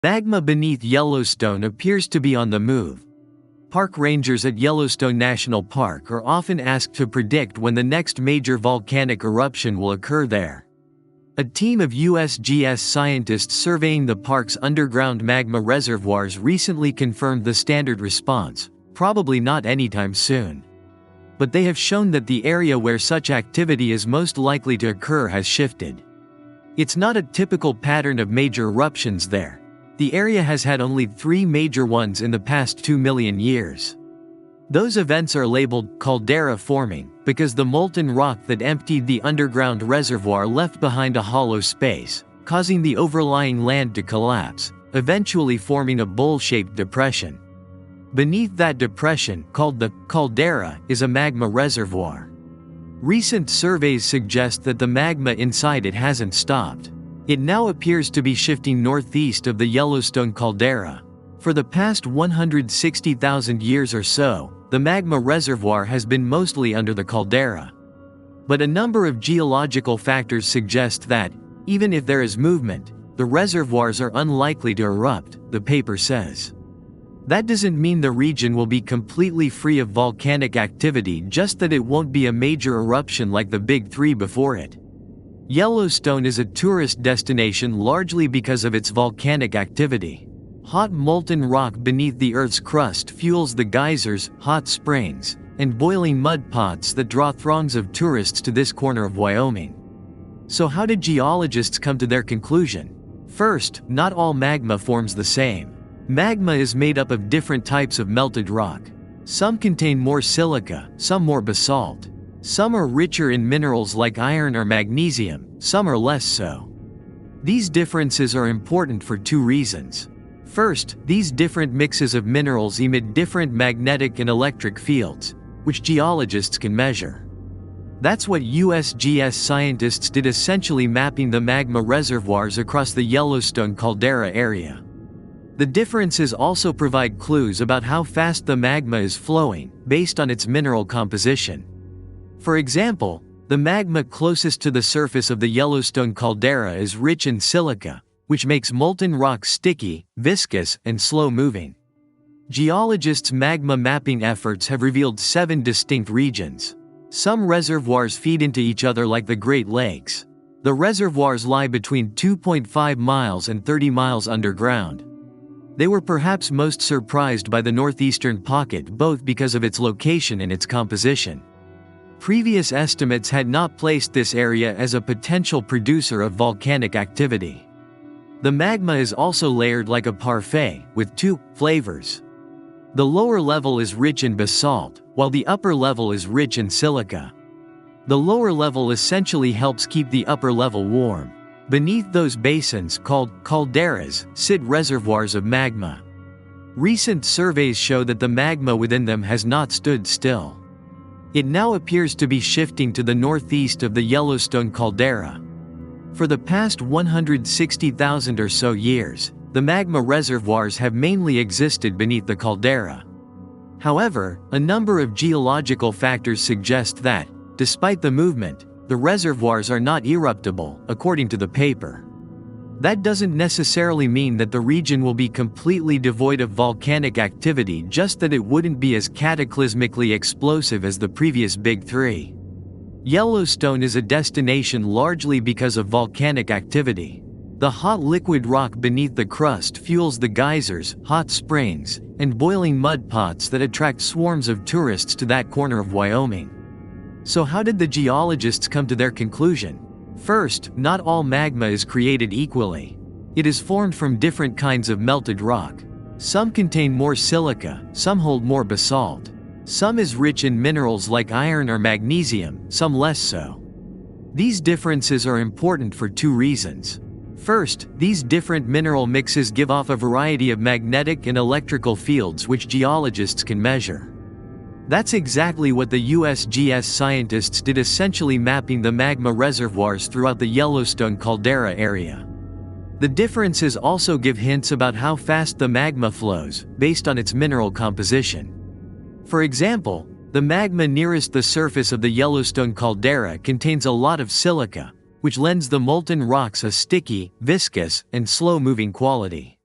Magma beneath Yellowstone appears to be on the move. Park rangers at Yellowstone National Park are often asked to predict when the next major volcanic eruption will occur there. A team of USGS scientists surveying the park's underground magma reservoirs recently confirmed the standard response, probably not anytime soon. But they have shown that the area where such activity is most likely to occur has shifted. It's not a typical pattern of major eruptions there. The area has had only 3 major ones in the past 2 million years. Those events are labeled caldera forming because the molten rock that emptied the underground reservoir left behind a hollow space, causing the overlying land to collapse, eventually forming a bowl-shaped depression. Beneath that depression, called the caldera, is a magma reservoir. Recent surveys suggest that the magma inside it hasn't stopped. It now appears to be shifting northeast of the Yellowstone caldera. For the past 160,000 years or so, the magma reservoir has been mostly under the caldera. But a number of geological factors suggest that, even if there is movement, the reservoirs are unlikely to erupt, the paper says. That doesn't mean the region will be completely free of volcanic activity, just that it won't be a major eruption like the Big Three before it. Yellowstone is a tourist destination largely because of its volcanic activity. Hot molten rock beneath the Earth's crust fuels the geysers, hot springs, and boiling mud pots that draw throngs of tourists to this corner of Wyoming. So how did geologists come to their conclusion? First, not all magma forms the same. Magma is made up of different types of melted rock. Some contain more silica, some more basalt. Some are richer in minerals like iron or magnesium, some are less so. These differences are important for 2 reasons. First, these different mixes of minerals emit different magnetic and electric fields, which geologists can measure. That's what USGS scientists did, essentially mapping the magma reservoirs across the Yellowstone caldera area. The differences also provide clues about how fast the magma is flowing, based on its mineral composition. For example, the magma closest to the surface of the Yellowstone caldera is rich in silica, which makes molten rock sticky, viscous, and slow-moving. Geologists' magma mapping efforts have revealed 7 distinct regions. Some reservoirs feed into each other like the Great Lakes. The reservoirs lie between 2.5 miles and 30 miles underground. They were perhaps most surprised by the northeastern pocket, both because of its location and its composition. Previous estimates had not placed this area as a potential producer of volcanic activity. The magma is also layered like a parfait, with 2 flavors. The lower level is rich in basalt, while the upper level is rich in silica. The lower level essentially helps keep the upper level warm. Beneath those basins, called calderas, sit reservoirs of magma. Recent surveys show that the magma within them has not stood still. It now appears to be shifting to the northeast of the Yellowstone caldera. For the past 160,000 or so years, the magma reservoirs have mainly existed beneath the caldera. However, a number of geological factors suggest that, despite the movement, the reservoirs are not eruptible, according to the paper. That doesn't necessarily mean that the region will be completely devoid of volcanic activity, just that it wouldn't be as cataclysmically explosive as the previous Big Three. Yellowstone is a destination largely because of volcanic activity. The hot liquid rock beneath the crust fuels the geysers, hot springs, and boiling mud pots that attract swarms of tourists to that corner of Wyoming. So how did the geologists come to their conclusion? First, not all magma is created equally. It is formed from different kinds of melted rock. Some contain more silica, some hold more basalt. Some is rich in minerals like iron or magnesium, some less so. These differences are important for 2 reasons. First, these different mineral mixes give off a variety of magnetic and electrical fields which geologists can measure. That's exactly what the USGS scientists did, essentially mapping the magma reservoirs throughout the Yellowstone caldera area. The differences also give hints about how fast the magma flows, based on its mineral composition. For example, the magma nearest the surface of the Yellowstone caldera contains a lot of silica, which lends the molten rocks a sticky, viscous, and slow-moving quality.